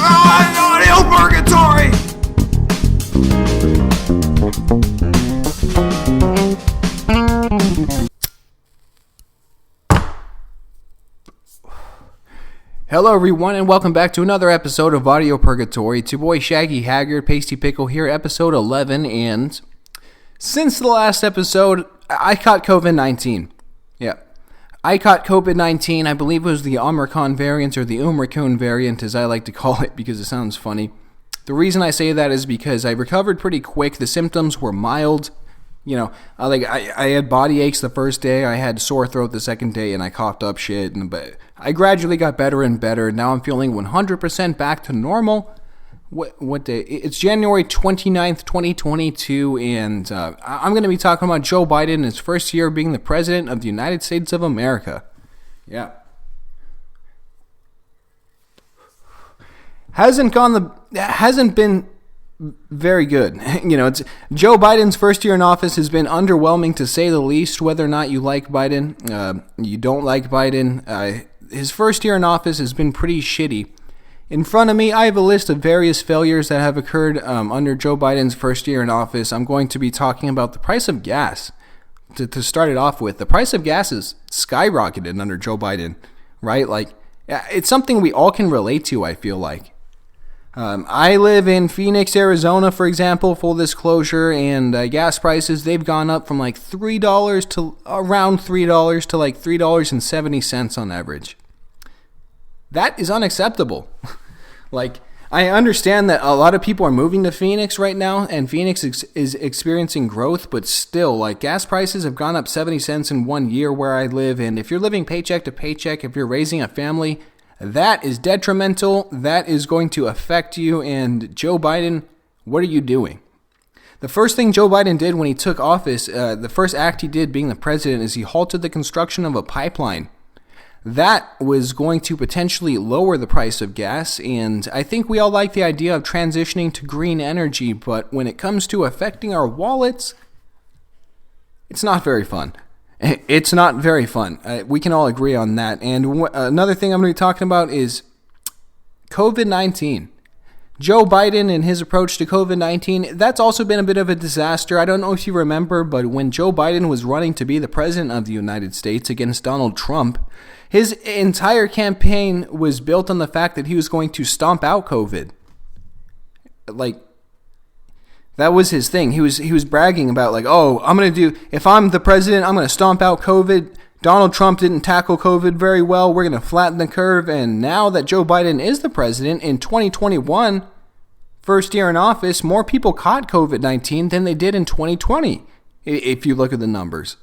Untitled Purgatory! Hello everyone and welcome back to another episode of Audio Purgatory. It's your boy Shaggy Haggard, Pasty Pickle here, episode 11, and since the last episode, I caught COVID-19. Yeah. I caught COVID-19, I believe it was the Omicron variant, or the Omicron variant as I like to call it because it sounds funny. The reason I say that is because I recovered pretty quick. The symptoms were mild. You know, I had body aches the first day, I had sore throat the second day, and I coughed up shit. But I gradually got better and better. Now I'm feeling 100% back to normal. What day? It's January 29th, 2022, and I'm going to be talking about Joe Biden in his first year being the President of the United States of America. Yeah. Hasn't been very good. You know, it's Joe Biden's first year in office has been underwhelming to say the least. Whether or not you like Biden, you don't like Biden, his first year in office has been pretty shitty. In front of me, I have a list of various failures that have occurred under Joe Biden's first year in office. I'm going to be talking about the price of gas. To start it off with, the price of gas is skyrocketed under Joe Biden, right? Like, it's something we all can relate to, I feel like. I live in Phoenix, Arizona, for example, full disclosure, and gas prices, they've gone up from like $3 to around $3 to like $3.70 on average. That is unacceptable. Like, I understand that a lot of people are moving to Phoenix right now, and Phoenix is experiencing growth, but still, like, gas prices have gone up 70 cents in 1 year where I live, and if you're living paycheck to paycheck, if you're raising a family, that is detrimental. That is going to affect you. And Joe Biden, what are you doing? The first thing Joe Biden did when he took office, the first act he did being the president, is he halted the construction of a pipeline. That was going to potentially lower the price of gas. And I think we all like the idea of transitioning to green energy. But when it comes to affecting our wallets, it's not very fun. It's not very fun. We can all agree on that. And another thing I'm going to be talking about is COVID-19. Joe Biden and his approach to COVID-19, that's also been a bit of a disaster. I don't know if you remember, but when Joe Biden was running to be the president of the United States against Donald Trump, his entire campaign was built on the fact that he was going to stomp out COVID. Like, that was his thing. He was bragging about, like, oh, if I'm the president, I'm going to stomp out COVID. Donald Trump didn't tackle COVID very well. We're going to flatten the curve. And now that Joe Biden is the president in 2021, first year in office, more people caught COVID-19 than they did in 2020, if you look at the numbers.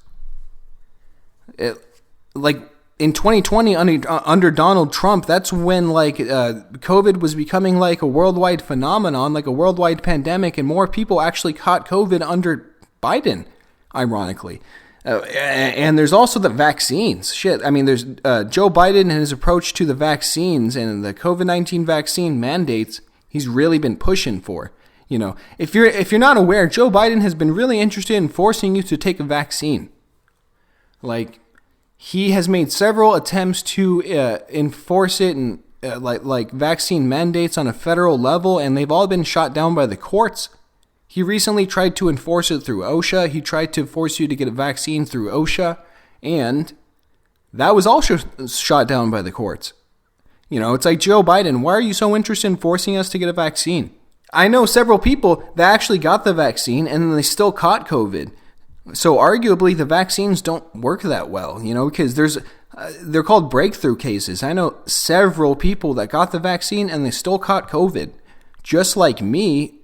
In 2020, under Donald Trump, that's when COVID was becoming like a worldwide phenomenon, like a worldwide pandemic, and more people actually caught COVID under Biden, ironically. And there's also the vaccines. There's Joe Biden and his approach to the vaccines and the COVID-19 vaccine mandates. He's really been pushing for. You know, if you're not aware, Joe Biden has been really interested in forcing you to take a vaccine. Like, he has made several attempts to enforce it and like vaccine mandates on a federal level, and they've all been shot down by the courts. He recently tried to enforce it through OSHA. He tried to force you to get a vaccine through OSHA, and that was also shot down by the courts. You know, it's like, Joe Biden, why are you so interested in forcing us to get a vaccine? I know several people that actually got the vaccine and then they still caught COVID. So arguably the vaccines don't work that well, you know, because they're called breakthrough cases. I know several people that got the vaccine and they still caught COVID. Just like me,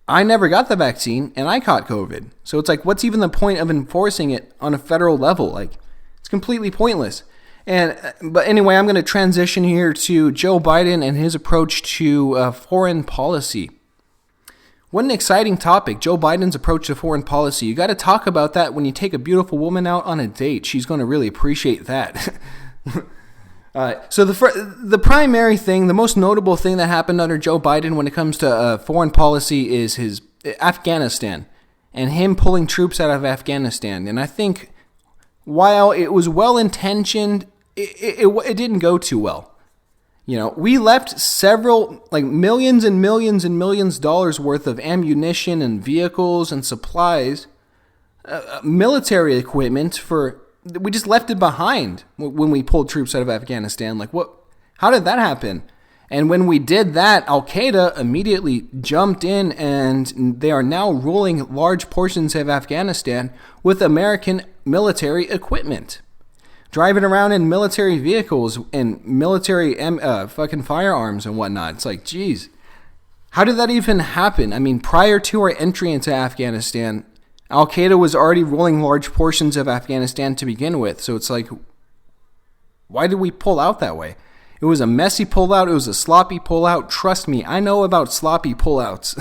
I never got the vaccine and I caught COVID. So it's like, what's even the point of enforcing it on a federal level? Like, it's completely pointless. But anyway, I'm going to transition here to Joe Biden and his approach to foreign policy. What an exciting topic, Joe Biden's approach to foreign policy. You got to talk about that when you take a beautiful woman out on a date. She's going to really appreciate that. So the primary thing, the most notable thing that happened under Joe Biden when it comes to foreign policy is his Afghanistan and him pulling troops out of Afghanistan. And I think while it was well-intentioned, it didn't go too well. We left several, like millions and millions and millions of dollars worth of ammunition and vehicles and supplies, military equipment we just left it behind when we pulled troops out of Afghanistan. Like, what? How did that happen? And when we did that, Al-Qaeda immediately jumped in, and they are now ruling large portions of Afghanistan with American military equipment. Driving around in military vehicles and military fucking firearms and whatnot. It's like, geez, how did that even happen? I mean, prior to our entry into Afghanistan, Al-Qaeda was already ruling large portions of Afghanistan to begin with. So it's like, why did we pull out that way? It was a messy pullout. It was a sloppy pullout. Trust me, I know about sloppy pullouts.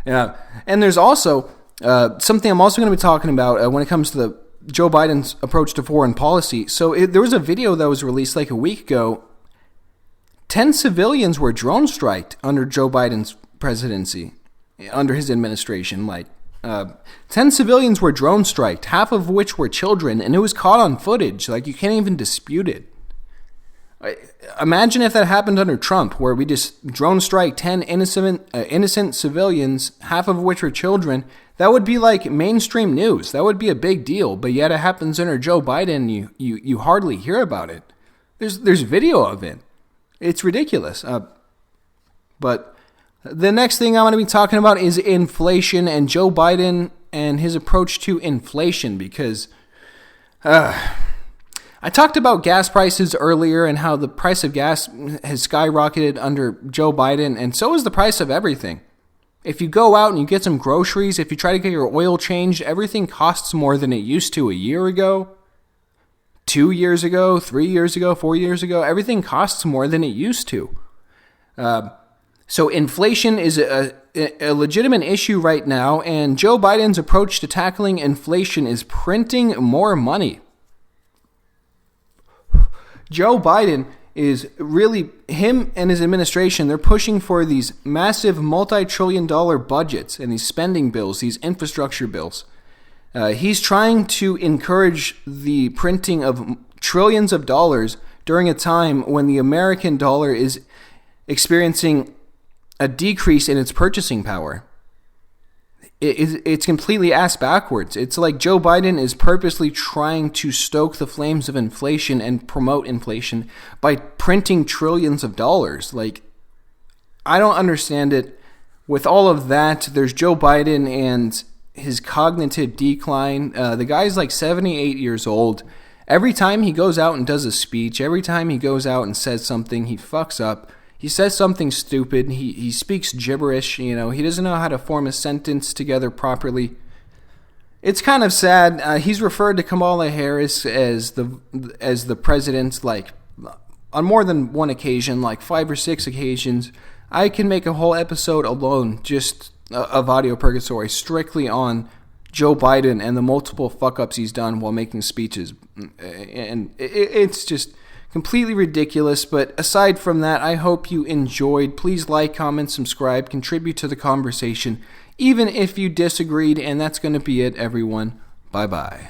Yeah. And there's also something I'm also going to be talking about when it comes to Joe Biden's approach to foreign policy. So there was a video that was released like a week ago. 10 civilians were drone striked under Joe Biden's presidency, under his administration. 10 civilians were drone striked, half of which were children, and it was caught on footage. Like, you can't even dispute it. Imagine if that happened under Trump, where we just drone strike 10 innocent civilians, half of which were children. That would be like mainstream news. That would be a big deal. But yet it happens under Joe Biden. You hardly hear about it. There's video of it. It's ridiculous. But the next thing I'm going to be talking about is inflation and Joe Biden and his approach to inflation, because I talked about gas prices earlier and how the price of gas has skyrocketed under Joe Biden, and so is the price of everything. If you go out and you get some groceries, if you try to get your oil changed, everything costs more than it used to a year ago, 2 years ago, 3 years ago, 4 years ago. Everything costs more than it used to. So inflation is a legitimate issue right now, and Joe Biden's approach to tackling inflation is printing more money. Joe Biden is really, him and his administration, they're pushing for these massive multi-trillion-dollar budgets and these spending bills, these infrastructure bills. He's trying to encourage the printing of trillions of dollars during a time when the American dollar is experiencing a decrease in its purchasing power. It's completely ass backwards. It's like Joe Biden is purposely trying to stoke the flames of inflation and promote inflation by printing trillions of dollars. Like, I don't understand it. With all of that, there's Joe Biden and his cognitive decline. The guy's like 78 years old. Every time he goes out and does a speech, every time he goes out and says something, he fucks up. He says something stupid. He speaks gibberish. He doesn't know how to form a sentence together properly. It's kind of sad. He's referred to Kamala Harris as the president, like, on more than one occasion, like 5 or 6 occasions. I can make a whole episode alone, just of Audio Purgatory, strictly on Joe Biden and the multiple fuck-ups he's done while making speeches. And it's just completely ridiculous. But aside from that, I hope you enjoyed. Please like, comment, subscribe, contribute to the conversation, even if you disagreed. And that's going to be it, everyone. Bye-bye.